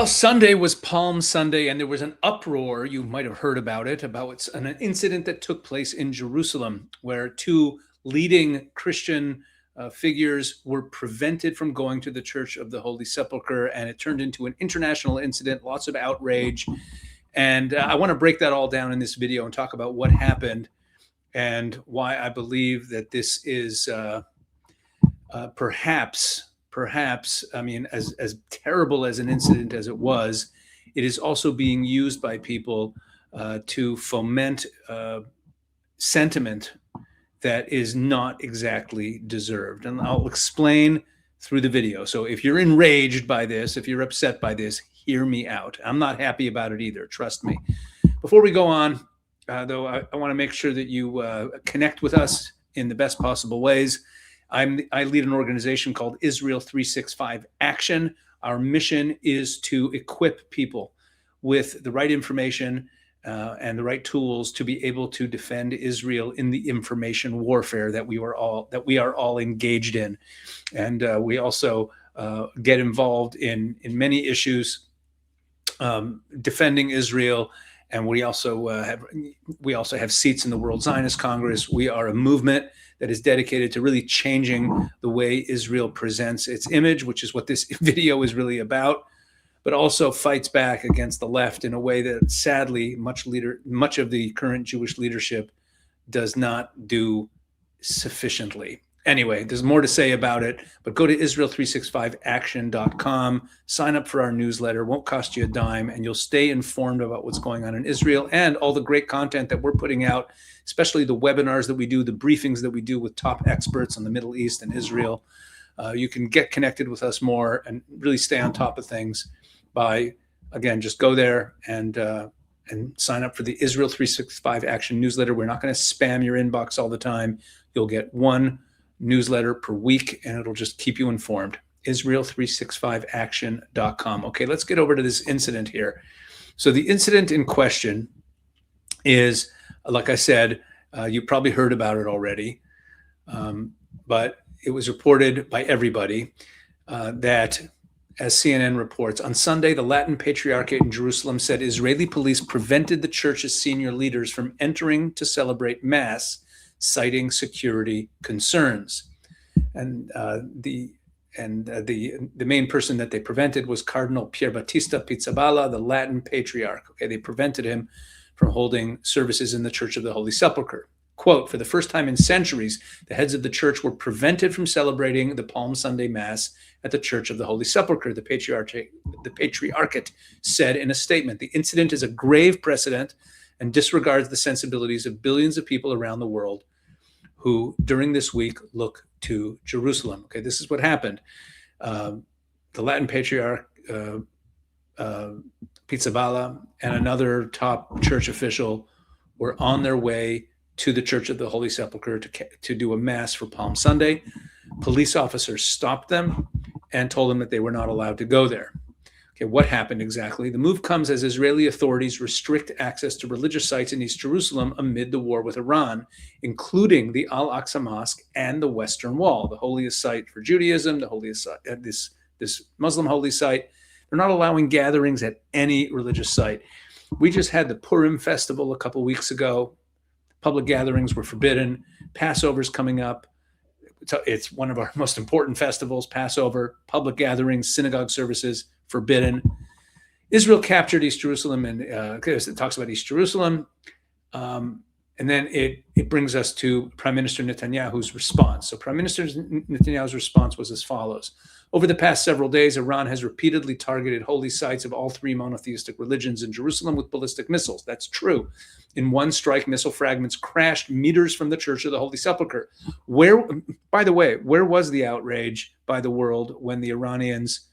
Well, Sunday was Palm Sunday, and there was an uproar. You might have heard about it, about an incident that took place in Jerusalem where two leading Christian figures were prevented from going to the Church of the Holy Sepulchre, and it turned into an international incident, lots of outrage. And I want to break that all down in this video and talk about what happened and why I believe that this is perhaps, I mean, as terrible as an incident as it was, it is also being used by people to foment sentiment that is not exactly deserved. And I'll explain through the video. So if you're enraged by this, if you're upset by this, hear me out. I'm not happy about it either, trust me. Before we go on, though, I want to make sure that you connect with us in the best possible ways. I lead an organization called Israel 365 Action. Our mission is to equip people with the right information and the right tools to be able to defend Israel in the information warfare that we are all engaged in. And we also get involved in many issues defending Israel. And we also have seats in the World Zionist Congress. We are a movement that is dedicated to really changing the way Israel presents its image, which is what this video is really about, but also fights back against the left in a way that sadly much of the current Jewish leadership does not do sufficiently. Anyway, there's more to say about it, but go to Israel365action.com, sign up for our newsletter, won't cost you a dime, and you'll stay informed about what's going on in Israel and all the great content that we're putting out, especially the webinars that we do, the briefings that we do with top experts on the Middle East and Israel. You can get connected with us more and really stay on top of things by, again, just go there and sign up for the Israel 365 Action newsletter. We're not going to spam your inbox all the time. You'll get one newsletter per week, and it'll just keep you informed. Israel365action.com. Okay, let's get over to this incident here. So the incident in question is, like I said, you probably heard about it already, but it was reported by everybody that, as CNN reports, on Sunday, the Latin Patriarchate in Jerusalem said Israeli police prevented the church's senior leaders from entering to celebrate Mass, citing security concerns. And the main person that they prevented was Cardinal Pier Battista Pizzaballa, the Latin Patriarch. Okay, they prevented him from holding services in the Church of the Holy Sepulchre. Quote, for the first time in centuries, the heads of the church were prevented from celebrating the Palm Sunday Mass at the Church of the Holy Sepulchre, the Patriarchate said in a statement. The incident is a grave precedent and disregards the sensibilities of billions of people around the world who, during this week, look to Jerusalem. Okay, this is what happened. The Latin Patriarch, Pizzaballa, and another top church official were on their way to the Church of the Holy Sepulchre to do a Mass for Palm Sunday. Police officers stopped them and told them that they were not allowed to go there. Okay, what happened exactly? The move comes as Israeli authorities restrict access to religious sites in East Jerusalem amid the war with Iran, including the Al-Aqsa Mosque and the Western Wall, the holiest site for Judaism, the holiest site, this Muslim holy site. They're not allowing gatherings at any religious site. We just had the Purim festival a couple weeks ago. Public gatherings were forbidden. Passover's coming up. It's one of our most important festivals, Passover. Public gatherings, synagogue services, forbidden. Israel captured East Jerusalem, and it talks about East Jerusalem. And then it brings us to Prime Minister Netanyahu's response. So Prime Minister Netanyahu's response was as follows. Over the past several days, Iran has repeatedly targeted holy sites of all three monotheistic religions in Jerusalem with ballistic missiles. That's true. In one strike, missile fragments crashed meters from the Church of the Holy Sepulchre. By the way, where was the outrage by the world when the Iranians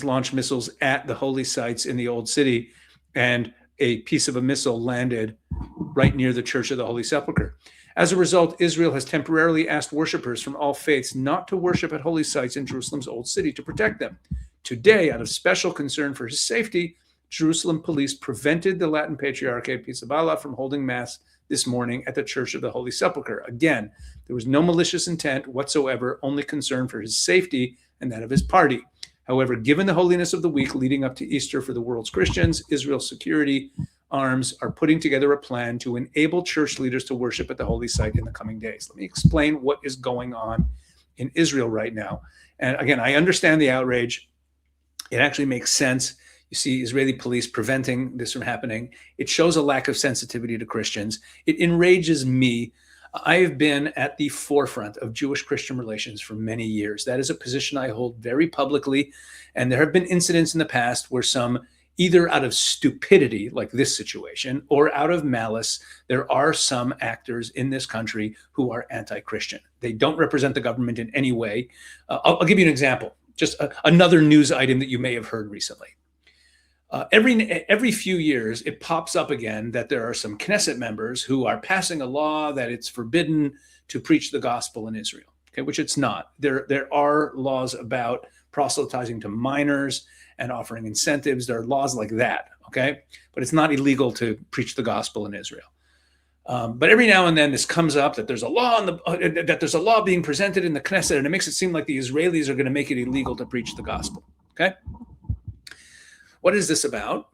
launched missiles at the holy sites in the Old City, and a piece of a missile landed right near the Church of the Holy Sepulchre? As a result, Israel has temporarily asked worshipers from all faiths not to worship at holy sites in Jerusalem's Old City to protect them. Today, out of special concern for his safety, Jerusalem police prevented the Latin Patriarchate Pizzaballa from holding Mass this morning at the Church of the Holy Sepulchre. Again, there was no malicious intent whatsoever, only concern for his safety and that of his party. However, given the holiness of the week leading up to Easter for the world's Christians, Israel's security arms are putting together a plan to enable church leaders to worship at the holy site in the coming days. Let me explain what is going on in Israel right now. And again, I understand the outrage. It actually makes sense. You see Israeli police preventing this from happening. It shows a lack of sensitivity to Christians. It enrages me. I have been at the forefront of Jewish-Christian relations for many years. That is a position I hold very publicly. And there have been incidents in the past where some, either out of stupidity, like this situation, or out of malice, there are some actors in this country who are anti-Christian. They don't represent the government in any way. I'll give you an example, just another news item that you may have heard recently. Every few years, it pops up again that there are some Knesset members who are passing a law that it's forbidden to preach the gospel in Israel, okay, which it's not. There are laws about proselytizing to minors and offering incentives. There are laws like that, okay? But it's not illegal to preach the gospel in Israel. But every now and then this comes up that there's a law that there's a law being presented in the Knesset, and it makes it seem like the Israelis are going to make it illegal to preach the gospel, okay? What is this about?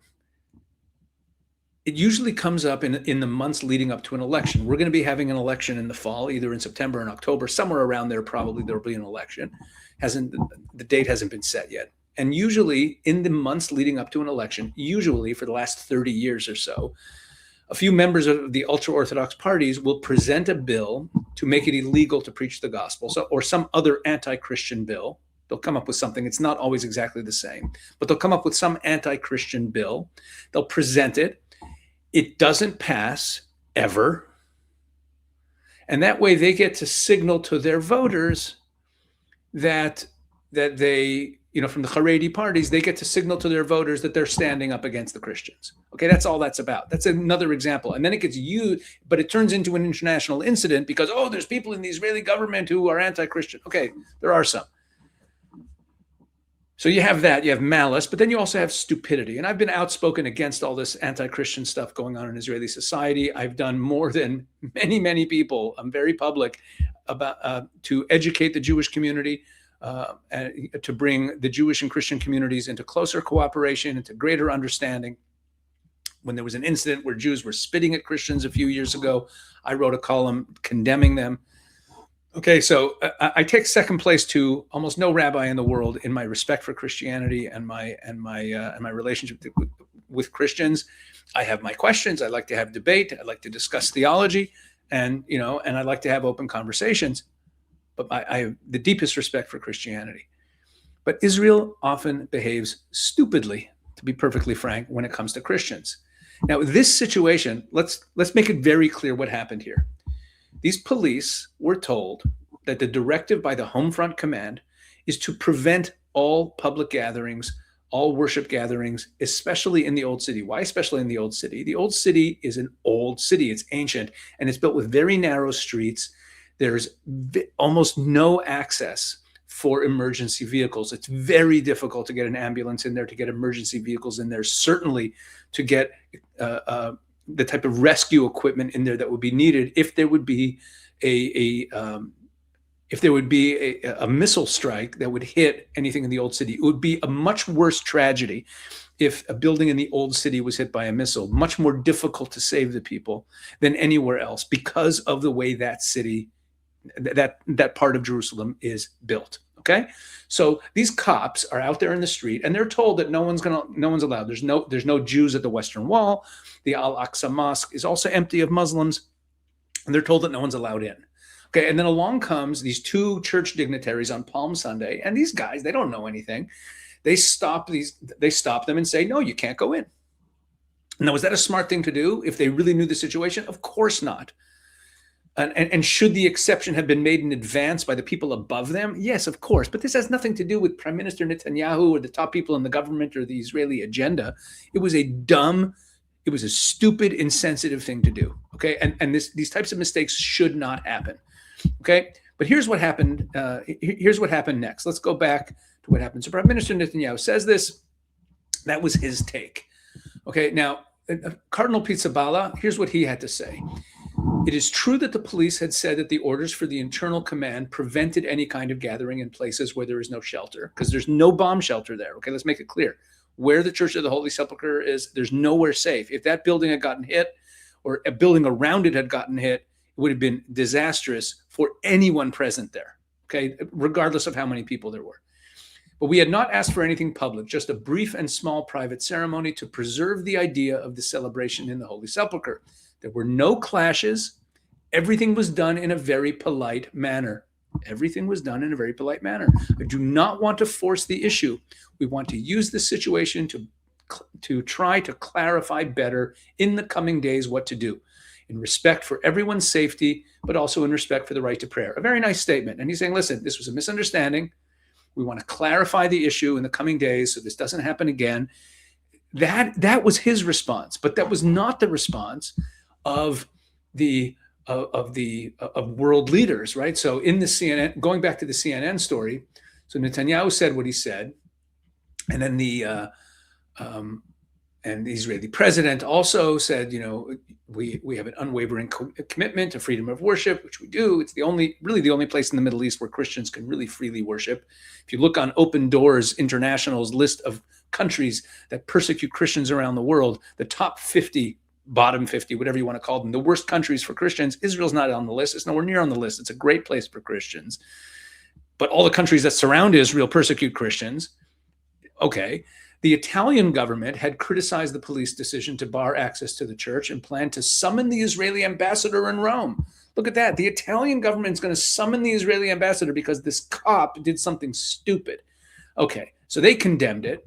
It usually comes up in the months leading up to an election. We're going to be having an election in the fall, either in September and October, somewhere around there. Probably there'll be an election. The date hasn't been set yet. And usually in the months leading up to an election, usually for the last 30 years or so, a few members of the ultra-Orthodox parties will present a bill to make it illegal to preach the gospel, or some other anti-Christian bill. They'll come up with something. It's not always exactly the same, but they'll come up with some anti-Christian bill. They'll present it. It doesn't pass ever. And that way they get to signal to their voters that they, from the Haredi parties, they get to signal to their voters that they're standing up against the Christians. Okay, that's all that's about. That's another example. And then it gets used, but it turns into an international incident because, there's people in the Israeli government who are anti-Christian. Okay, there are some. So you have that, you have malice, but then you also have stupidity. And I've been outspoken against all this anti-Christian stuff going on in Israeli society. I've done more than many, many people. I'm very public about to educate the Jewish community, and to bring the Jewish and Christian communities into closer cooperation, into greater understanding. When there was an incident where Jews were spitting at Christians a few years ago, I wrote a column condemning them. Okay, so I take second place to almost no rabbi in the world in my respect for Christianity and my relationship with Christians. I have my questions. I like to have debate. I like to discuss theology, and I like to have open conversations. But I have the deepest respect for Christianity. But Israel often behaves stupidly, to be perfectly frank, when it comes to Christians. Now, this situation, let's make it very clear what happened here. These police were told that the directive by the Homefront Command is to prevent all public gatherings, all worship gatherings, especially in the Old City. Why especially in the Old City? The Old City is an old city. It's ancient, and it's built with very narrow streets. There's almost no access for emergency vehicles. It's very difficult to get an ambulance in there, to get emergency vehicles in there, certainly to get the type of rescue equipment in there that would be needed if there would be a missile strike that would hit anything in the Old City. It would be a much worse tragedy if a building in the Old City was hit by a missile. Much more difficult to save the people than anywhere else because of the way that city, that part of Jerusalem is built. Okay, so these cops are out there in the street, and they're told that no one's allowed. There's no Jews at the Western Wall. The Al-Aqsa Mosque is also empty of Muslims, and they're told that no one's allowed in. Okay, and then along comes these two church dignitaries on Palm Sunday, and these guys, they don't know anything. They stop them and say, "No, you can't go in." Now, was that a smart thing to do if they really knew the situation? Of course not. And should the exception have been made in advance by the people above them? Yes, of course. But this has nothing to do with Prime Minister Netanyahu or the top people in the government or the Israeli agenda. It was a stupid, insensitive thing to do. Okay, and these types of mistakes should not happen. Okay, but here's what happened. Here's what happened next. Let's go back to what happened. So Prime Minister Netanyahu says this. That was his take. Okay, now Cardinal Pizzaballa, here's what he had to say. He said, It is true that the police had said that the orders for the internal command prevented any kind of gathering in places where there is no shelter, because there's no bomb shelter there. Okay, let's make it clear. Where the Church of the Holy Sepulchre is, there's nowhere safe. If that building had gotten hit, or a building around it had gotten hit, it would have been disastrous for anyone present there, okay, regardless of how many people there were. But we had not asked for anything public, just a brief and small private ceremony to preserve the idea of the celebration in the Holy Sepulchre. There were no clashes. Everything was done in a very polite manner. Everything was done in a very polite manner. I do not want to force the issue. We want to use the situation to try to clarify better in the coming days what to do, in respect for everyone's safety, but also in respect for the right to prayer. A very nice statement. And he's saying, listen, this was a misunderstanding. We want to clarify the issue in the coming days so this doesn't happen again. That was his response, but that was not the response of world leaders, right? So in the CNN, going back to the CNN story, so Netanyahu said what he said, and then the Israeli president also said, we have an unwavering commitment to freedom of worship, which we do. It's really the only place in the Middle East where Christians can really freely worship. If you look on Open Doors International's list of countries that persecute Christians around the world, the top 50, bottom 50, whatever you want to call them, the worst countries for Christians, Israel's not on the list. It's nowhere near on the list. It's a great place for Christians. But all the countries that surround Israel persecute Christians. Okay. The Italian government had criticized the police decision to bar access to the church and planned to summon the Israeli ambassador in Rome. Look at that. The Italian government is going to summon the Israeli ambassador because this cop did something stupid. Okay. So they condemned it.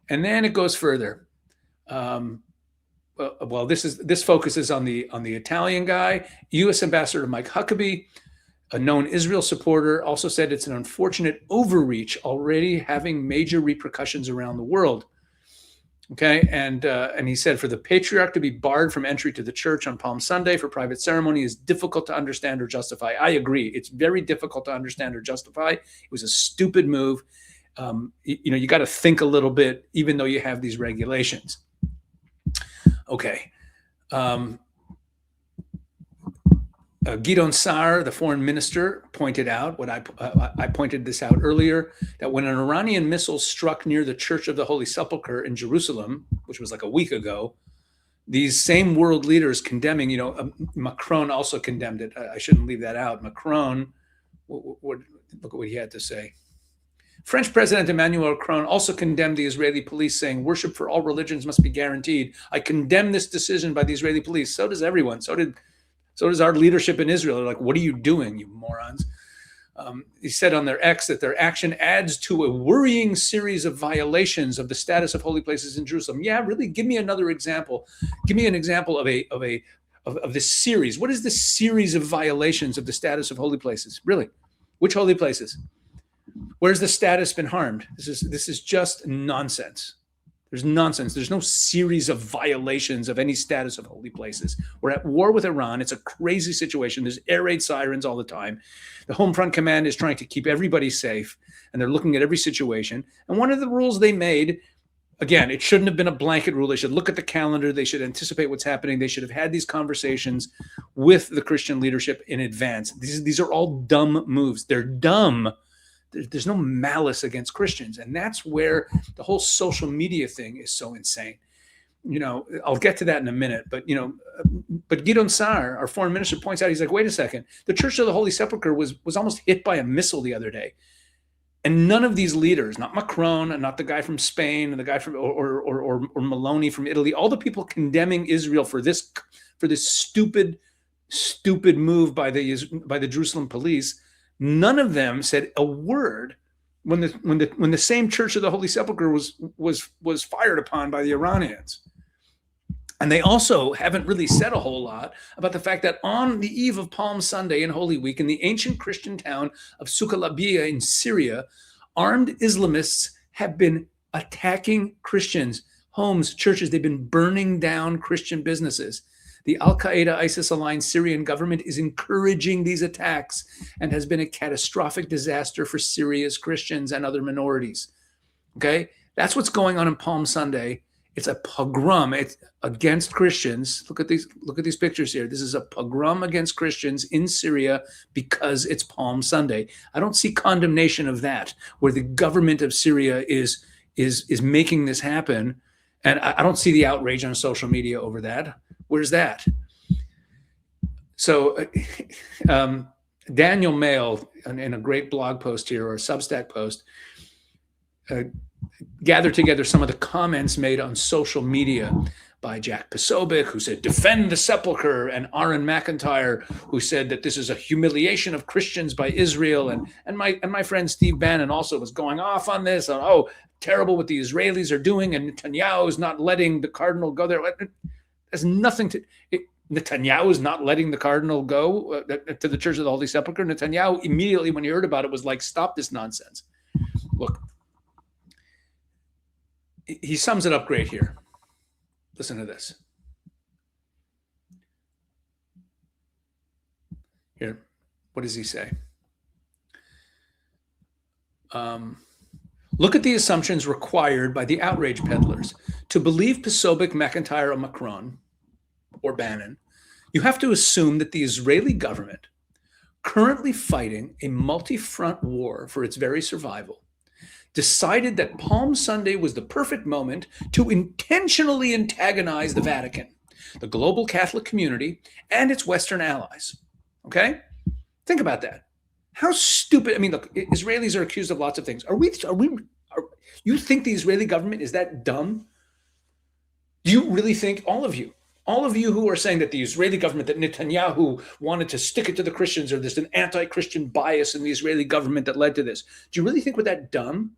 And then it goes further. Well, this focuses on the Italian guy. U.S. Ambassador Mike Huckabee, a known Israel supporter, also said it's an unfortunate overreach already having major repercussions around the world. Okay, and he said for the patriarch to be barred from entry to the church on Palm Sunday for private ceremony is difficult to understand or justify. I agree. It's very difficult to understand or justify. It was a stupid move. You got to think a little bit, even though you have these regulations. Okay. Gideon Sa'ar, the foreign minister, pointed out what I pointed this out earlier, that when an Iranian missile struck near the Church of the Holy Sepulchre in Jerusalem, which was like a week ago, these same world leaders condemning, Macron also condemned it. I shouldn't leave that out. Macron, look at what he had to say. French President Emmanuel Macron also condemned the Israeli police, saying worship for all religions must be guaranteed. I condemn this decision by the Israeli police. So does everyone. So does our leadership in Israel. They're like, what are you doing, you morons? He said on their X that their action adds to a worrying series of violations of the status of holy places in Jerusalem. Yeah, really, give me another example. Give me an example of this series. What is this series of violations of the status of holy places? Really, which holy places? Where's the status been harmed? This is just nonsense. There's nonsense. There's no series of violations of any status of holy places. We're at war with Iran. It's a crazy situation. There's air raid sirens all the time. The Home Front Command is trying to keep everybody safe, and they're looking at every situation. And one of the rules they made, again, it shouldn't have been a blanket rule. They should look at the calendar. They should anticipate what's happening. They should have had these conversations with the Christian leadership in advance. These are all dumb moves. They're dumb. There's no malice against Christians. And that's where the whole social media thing is so insane. I'll get to that in a minute, but Gideon Sa'ar, our foreign minister, points out, he's like, wait a second, the Church of the Holy Sepulchre was almost hit by a missile the other day. And none of these leaders, not Macron and not the guy from Spain and the guy from, or Meloni from Italy, all the people condemning Israel for this stupid move by the Jerusalem police, none of them said a word when the same Church of the Holy Sepulchre was fired upon by the Iranians. And they also haven't really said a whole lot about the fact that on the eve of Palm Sunday in Holy Week in the ancient Christian town of Suqalabiya in Syria, armed Islamists have been attacking Christians, homes, churches. They've been burning down Christian businesses. The Al-Qaeda, ISIS-aligned Syrian government is encouraging these attacks and has been a catastrophic disaster for Syria's Christians and other minorities. Okay? That's what's going on Palm Sunday It's a pogrom. It's against Christians. Look at these pictures here. This is a pogrom against Christians in Syria because it's Palm Sunday. I don't see condemnation of that, where the government of Syria is making this happen, and I don't see the outrage on social media over that. Where's that? So Daniel Mail, in a great blog post here, or a Substack post, gathered together some of the comments made on social media by Jack Pesach, who said, defend the sepulcher, and Aaron McIntyre, who said that this is a humiliation of Christians by Israel. And my friend Steve Bannon also was going off on this. Oh, terrible what the Israelis are doing, and Netanyahu is not letting the cardinal go there. There's nothing to... Netanyahu is not letting the cardinal go to the Church of the Holy Sepulchre. Netanyahu immediately, when he heard about it, was like, stop this nonsense. Look, he sums it up great here. Listen to this. Here, what does he say? Look at the assumptions required by the outrage peddlers. To believe Pesach, McIntyre, or Macron, or Bannon, you have to assume that the Israeli government, currently fighting a multi-front war for its very survival, decided that Palm Sunday was the perfect moment to intentionally antagonize the Vatican, the global Catholic community, and its Western allies. Okay? Think about that. How stupid. I mean, look, Israelis are accused of lots of things. You think the Israeli government is that dumb? Do you really think, all of you who are saying that the Israeli government, that Netanyahu wanted to stick it to the Christians, or there's an anti-Christian bias in the Israeli government that led to this, do you really think we're that dumb?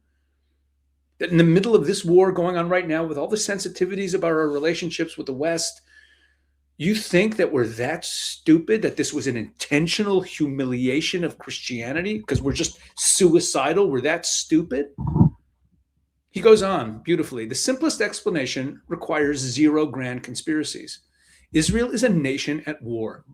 That in the middle of this war going on right now, with all the sensitivities about our relationships with the West, you think that we're that stupid, that this was an intentional humiliation of Christianity because we're just suicidal? We're that stupid? He goes on beautifully. The simplest explanation requires zero grand conspiracies. Israel is a nation at war.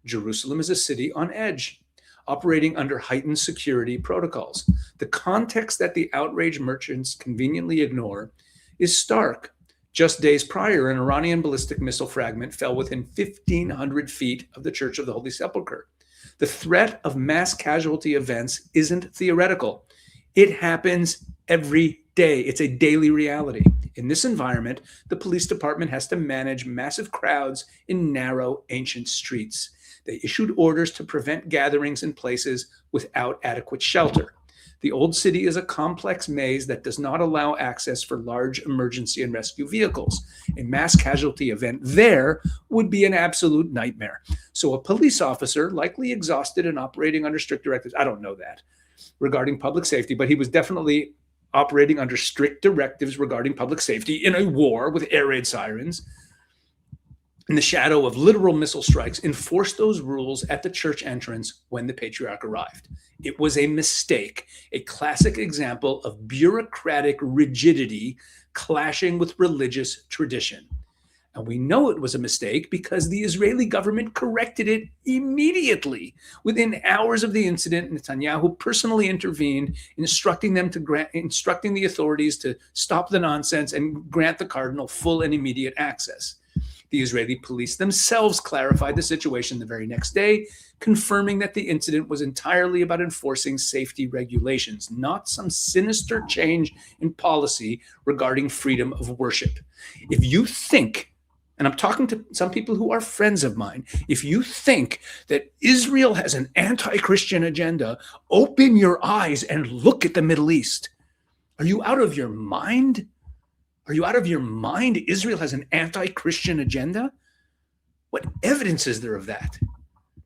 Jerusalem is a city on edge, operating under heightened security protocols. The context that the outrage merchants conveniently ignore is stark. Just days prior, an Iranian ballistic missile fragment fell within 1,500 feet of the Church of the Holy Sepulchre. The threat of mass casualty events isn't theoretical. It happens every day. It's a daily reality. In this environment, the police department has to manage massive crowds in narrow, ancient streets. They issued orders to prevent gatherings in places without adequate shelter. The old city is a complex maze that does not allow access for large emergency and rescue vehicles. A mass casualty event there would be an absolute nightmare. So a police officer, likely exhausted and operating under strict directives, I don't know that, regarding public safety, but he was definitely operating under strict directives regarding public safety in a war with air raid sirens, in the shadow of literal missile strikes, enforced those rules at the church entrance when the patriarch arrived. It was a mistake, a classic example of bureaucratic rigidity clashing with religious tradition. And we know it was a mistake because the Israeli government corrected it immediately. Within hours of the incident, Netanyahu personally intervened, instructing the authorities to stop the nonsense and grant the cardinal full and immediate access. The Israeli police themselves clarified the situation the very next day, confirming that the incident was entirely about enforcing safety regulations, not some sinister change in policy regarding freedom of worship. If you think, and I'm talking to some people who are friends of mine, if you think that Israel has an anti-Christian agenda, open your eyes and look at the Middle East. Are you out of your mind? Are you out of your mind? Israel has an anti-Christian agenda? What evidence is there of that?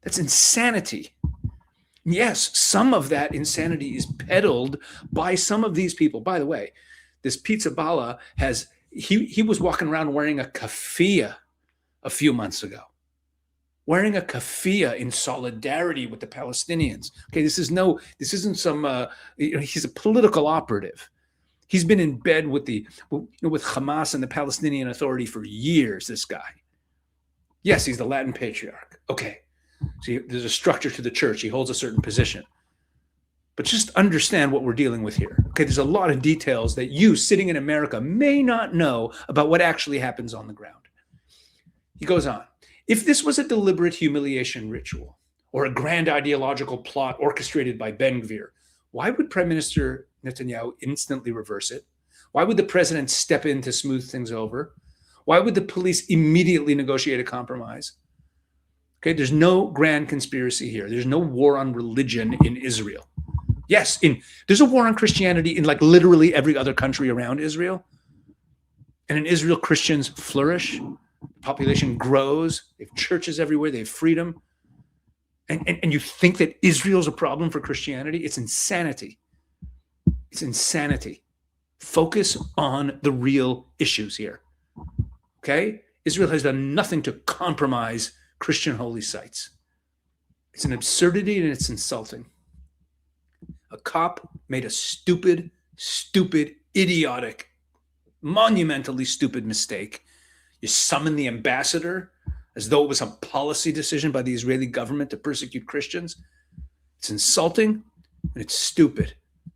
That's insanity. Yes, some of that insanity is peddled by some of these people. By the way, this Pizza Bala he was walking around wearing a keffiyeh a few months ago. Wearing a keffiyeh in solidarity with the Palestinians. Okay, this isn't some, he's a political operative. He's been in bed with Hamas and the Palestinian Authority for years, this guy. Yes, he's the Latin patriarch. Okay. See, there's a structure to the church. He holds a certain position. But just understand what we're dealing with here. Okay, there's a lot of details that you sitting in America may not know about what actually happens on the ground. He goes on. If this was a deliberate humiliation ritual or a grand ideological plot orchestrated by Ben-Gvir, why would Prime Minister Netanyahu instantly reverse it? Why would the president step in to smooth things over? Why would the police immediately negotiate a compromise? Okay, there's no grand conspiracy here. There's no war on religion in Israel. Yes, there's a war on Christianity in like literally every other country around Israel. And in Israel, Christians flourish. The population grows. They have churches everywhere. They have freedom. And you think that Israel's a problem for Christianity? It's insanity. It's insanity. Focus on the real issues here. Okay? Israel has done nothing to compromise Christian holy sites. It's an absurdity and it's insulting. A cop made a stupid, idiotic, monumentally stupid mistake. You summon the ambassador as though it was a policy decision by the Israeli government to persecute Christians. It's insulting and it's stupid.